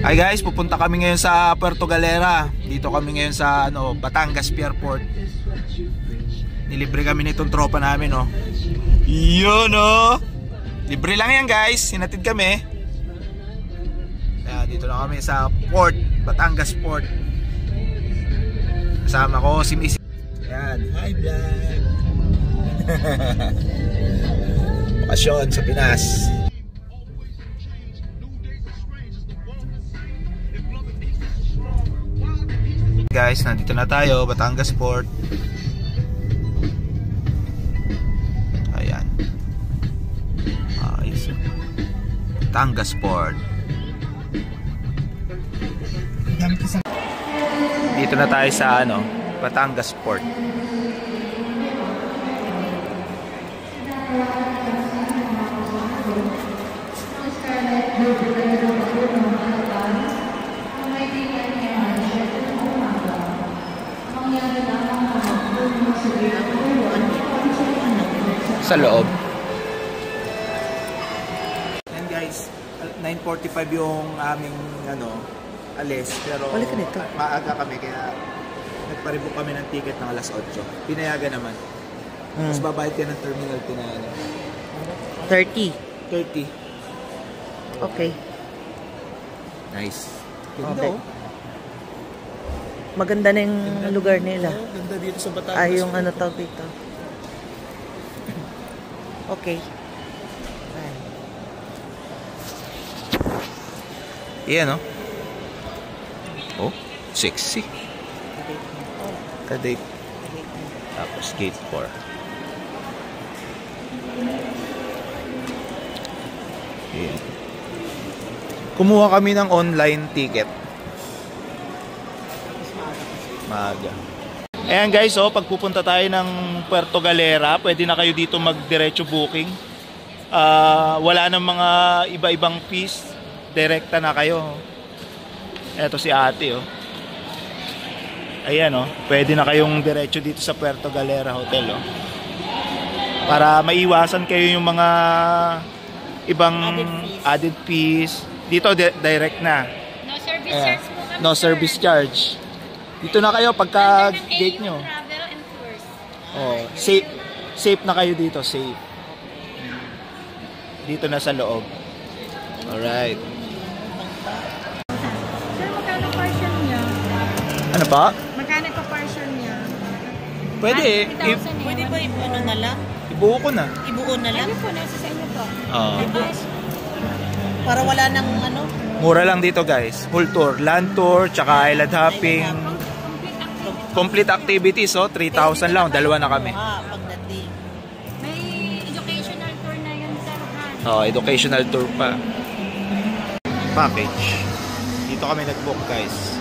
Hi guys, pupunta kami ngayon sa Puerto Galera. Dito kami ngayon sa Batangas Pierport. Nilibre kami nitong tropa namin, oh. Yun, oh. Libre lang yan guys, sinatid kami. Dito na kami sa port, Batangas Port. Kasama ko si Miss. Yan, hi vlog. Bakasyon sa Pinas. Guys, nandito na tayo, Batangas Port. Ayan. Ayos. Batangas Port. Dito na tayo sa Batangas Port. Sa loob. Yan guys, 9:45 yung aming alis, pero maaga kami kaya nagpa-rebook kami ng ticket ng alas 8. Pinayagan naman. Tapos babayad ka ng terminal pinayagan. 30. Okay. Nice. Okay. Maganda na yung lugar nila. Ganda dito sa Batangas. Ay, yung tawag dito. Okay. Iyan, oh, sexy. Kadate. Tapos gate 4. Ayan. Kumuha kami ng online ticket. Maaga. Ayan guys, pag pupunta tayo ng Puerto Galera, pwede na kayo dito mag-diretso booking. Wala nang mga iba-ibang fees. Direkta na kayo. Eto si ate, Ayan, pwede na kayong diretso dito sa Puerto Galera Hotel, para maiwasan kayo yung mga ibang added fees. Dito direct na. No service charge po kami. No service charge. Dito na kayo pagka gate nyo. Travel and tours. Safe na kayo dito, safe. Dito na sa loob. Alright. Sir, magkano partial niya? Ano pa? Magkano pa partial niya? Pwede eh. Pwede ba na lang? Ibuo ko na. Ibuo na lang? Ano po, nasa sa inyo po? Para wala nang Mura lang dito guys. Full tour. Land tour, tsaka island hopping. Complete activities, 3,000 lang. Dalawa na kami. Pagdating. May educational tour na yun, sir. Educational tour pa. Package. Dito kami nag-book guys.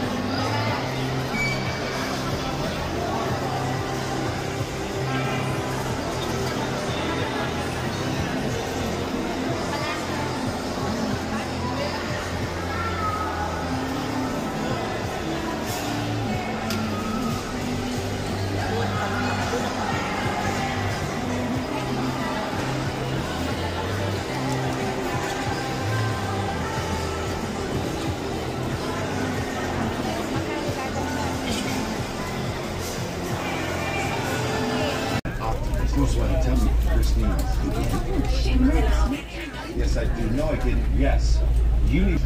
Tell me, Christine. Yes, I do. No, I didn't. Yes. You need.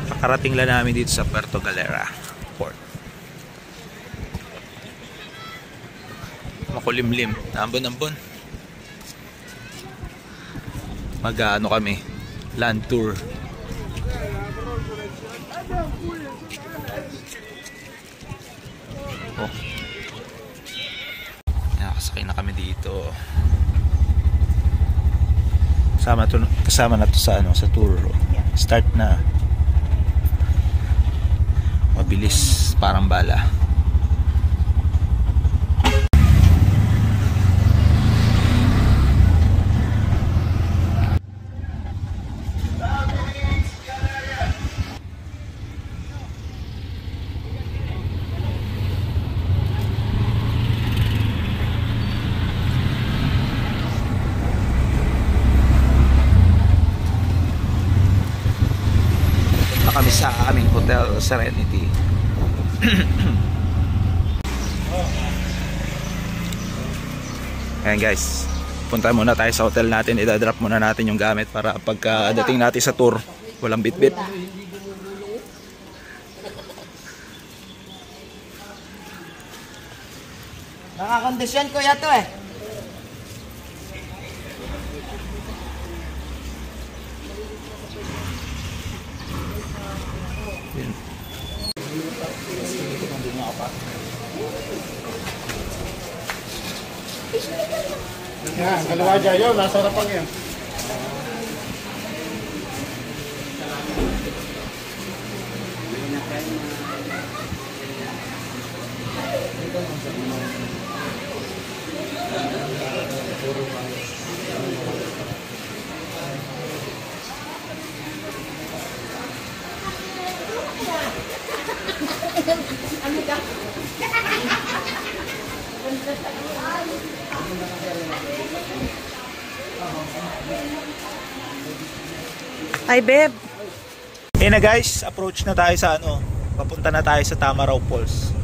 Pakarating lang namin dito sa Puerto Galera Port. Makulimlim. Ambon-ambon. Mag-ano kami. Land tour. Nakasakay na kami dito. Kasama na to sa tour. Start na. Mabilis, parang bala. sa aming Hotel Serenity. Ayan guys, punta muna tayo sa hotel natin. Idadrop muna natin yung gamit para pagkadating natin sa tour, walang bitbit. Nakakondisyon kuya to eh. Yan, kaliwa dyan yun, nasa harapan yan. Hi, babe. Hey na guys, approach na tayo sa papunta na tayo sa Tamaraw Falls.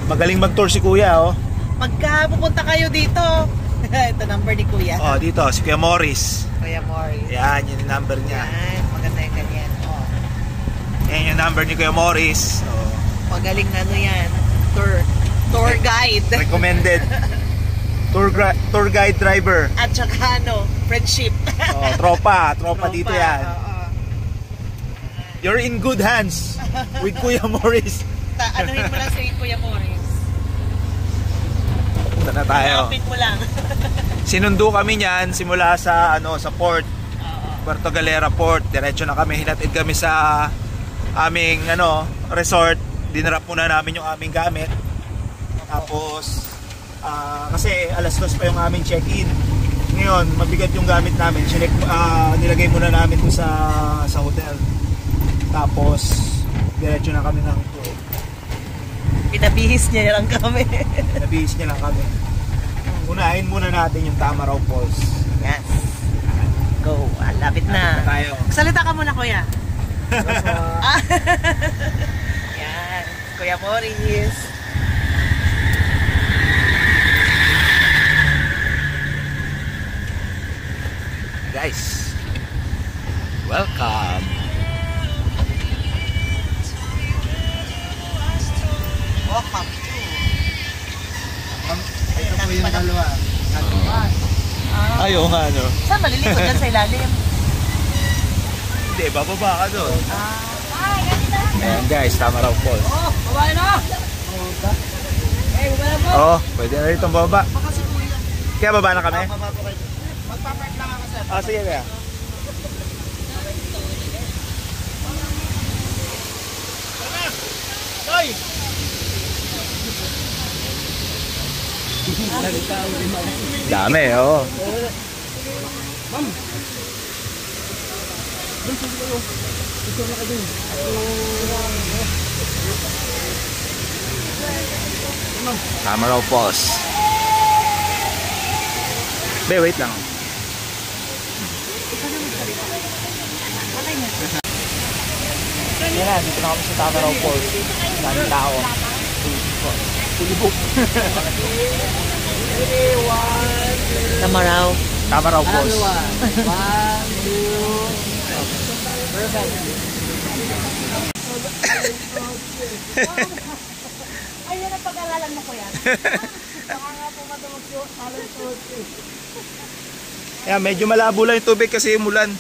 Magaling mag-tour si Kuya, oh. Pagka pupunta kayo dito, ito number ni Kuya. Oh, dito si Kuya Morris. Kuya Morris. Yan, yun yung number niya. Yan, maganda yung ganyan. Oh. Yan yung number ni Kuya Morris. Oh. Magaling na yan. Tour guide. Recommended. Tour guide driver. At saka friendship. Oh, tropa dito yan. You're in good hands with Kuya Morris. Anuhin mo lang si Kuya Morris. Punta na tayo. Kapit mo lang. Sinundo kami niyan simula sa sa port. Puerto Galera Port. Diretso na kami, hinatid kami sa aming resort. Dinrap muna namin yung aming gamit. Tapos kasi alas 2 pa yung aming check-in. Ngayon, mabigat yung gamit namin. Nilagay muna namin dun sa hotel. Tapos diretso na kami ng tour. Pinabihis niya lang kami. Nabihis niya lang kami. Unahin muna natin yung Tamaraw Falls. Yes. Go. Lapit na. Tayo. Salita ka muna, Kuya. Yan. Kuya Morris. Guys, welcome. Welcome to. Ito po yung dalawa. Ayaw nga, Saan maliligo dyan sa ilalim? Hindi, bababa ka doon. Ayan guys, Tamaraw Falls. Babae na! Oh, pwede na rito bababa. Kaya baba na kami? Magpapark lang ako, sir. Sige kaya. Hoy! Dami, oh. Tamaraw Falls. Be, wait lang. Yan na, dito na kami sa Tamaraw Falls. Daming tao. Tulibog. Tamaraw. Tamaraw Falls. Ayun ang pag-alalan mo ko yan. Yan, medyo malabo lang yung tubig kasi yung mulan.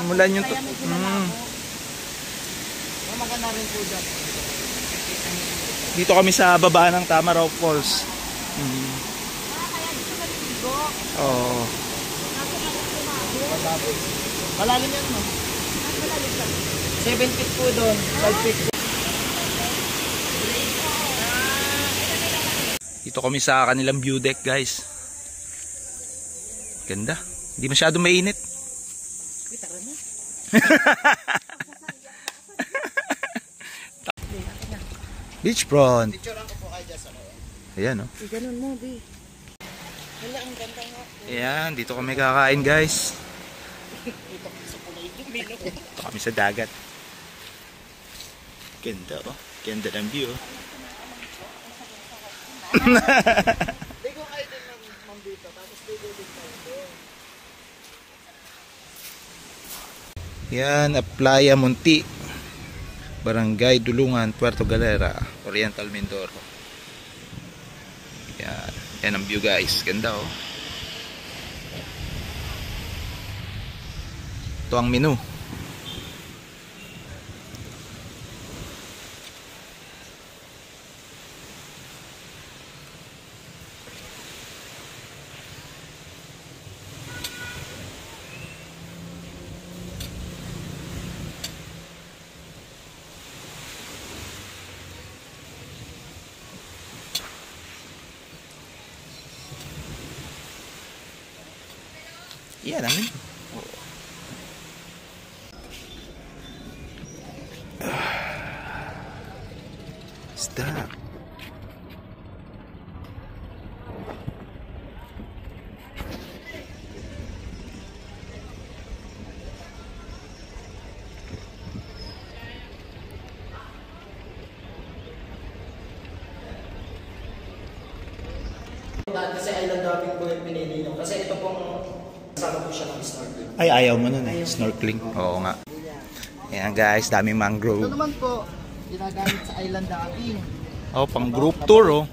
Mulan yung Maganda rin po dyan. Dito kami sa baba ng Tamaraw Falls. Oh. Malalim yan, no? 7 feet po doon. 5 feet. Dito kami sa kanilang view deck, guys. Ganda. Hindi masyado mainit. Beachfront. Ayan, oh. Ganun mo, B. Wala, ang ganda nga. Ayan, dito kami kakain, guys. Ito kami sa dagat. Ganda oh. Ganda ng view oh. Ligo kayo din ma'am dito, tapos ligo din kayo doon. Yan, Playa Munti, Barangay Dulungan, Puerto Galera, Oriental Mindoro. Yan, yan ang view guys. Ganda oh. Ito ang menu. Yan ang menu. Stop. Dati sa island hopping po yung pinili nyo. Kasi ito pong kasama po siya ng snorkeling. Ay, ayaw mo nun eh. Snorkeling. Oo nga. Ayan guys, daming Ito mangrove. naman po, ginagamit sa island hopping. Oh, pang group tour oh.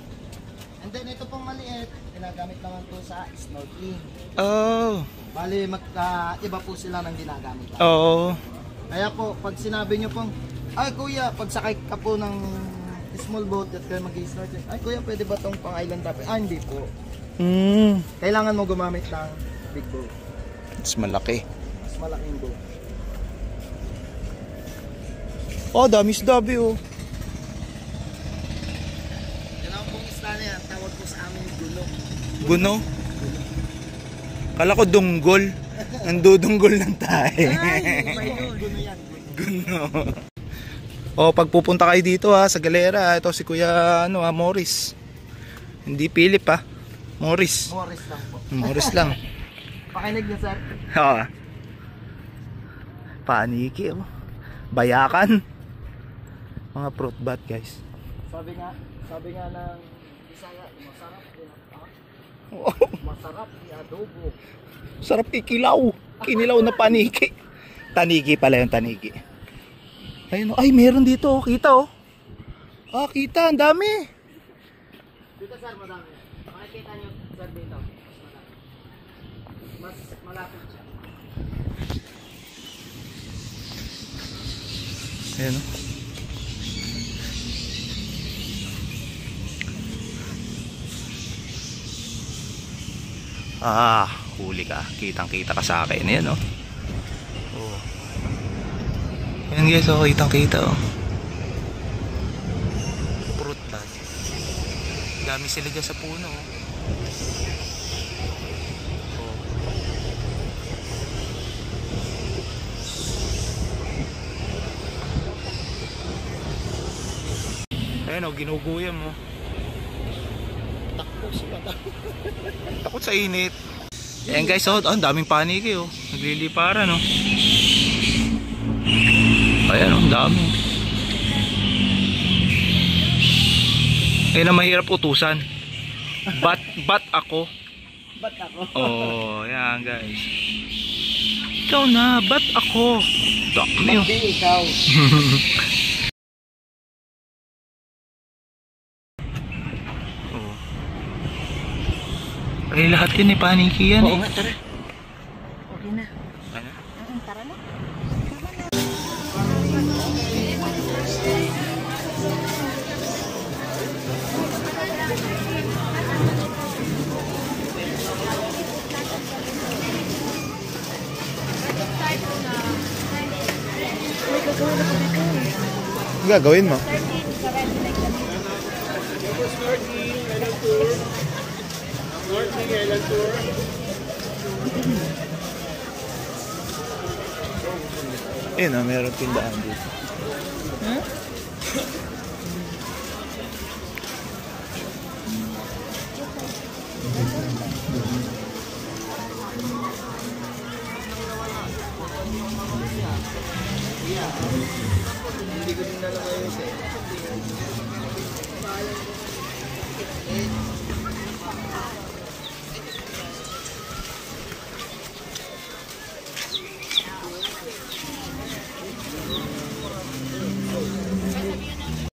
And then ito pong maliit, ginagamit naman po sa snorkeling. Oh. Bali, iba po sila ng ginagamit. Oo. Kaya po, pag sinabi nyo pong, ay kuya, pag sakay ka po ng small boat at kayo mag-snorkeling, ay kuya, pwede ba tong pang island hopping? Ah, hindi po. Kailangan mo gumamit ng big boat. Mas malaki. Mas malaking boat. Oh, dami oh. Yan ang pong isla na yan, tawag po sa amin gulo. Guno. Kala ko dunggol. Nandudunggol lang tayo. Ay, guno yan. Guno. Oh, pagpupunta kayo dito ha, sa Galera, ito si Kuya Morris. Hindi Philip ha. Morris. Morris lang po. Morris lang. Pakinig niyo, sir. Oo. Paniki oh. Bayakan. Mga fruit bat guys. Sabi nga ng Bisaya, masarap din. Masarap di adobo. Sarap ikilaw. Kinilaw na paniki. Tanigi pala yung tanigi. Ayun oh. Ay, meron dito oh. Kita oh. Ah, kita. Ang dami. Dito sir, madami. Makikita niyo sir dito. Mas malapit siya. Ayan oh. Ah, huli ka. Kitang-kita ka sa akin. Ayan oh. Oh. Ayan guys, oh, kitang-kita oh. Fruit bat. Dami sila dyan sa puno oh. Ayan o, ginuguyam mo. Takot sa init. Ayan guys, oh, ang daming paniki oh. Nagliliparan oh. Ayan oh, ang dami. Ayan ang mahirap utusan. Bat ako. Ba't ako? Oh, ayan guys. Ikaw na, bat ako. Dami oh. Hindi ikaw. Ay, lahat yun eh, paniki yan eh. Oo nga, tara. Okay na. Ano? Tara na. Ang gagawin mo? Ayun na, meron tindahan dito. Hindi ko din alam ayos eh.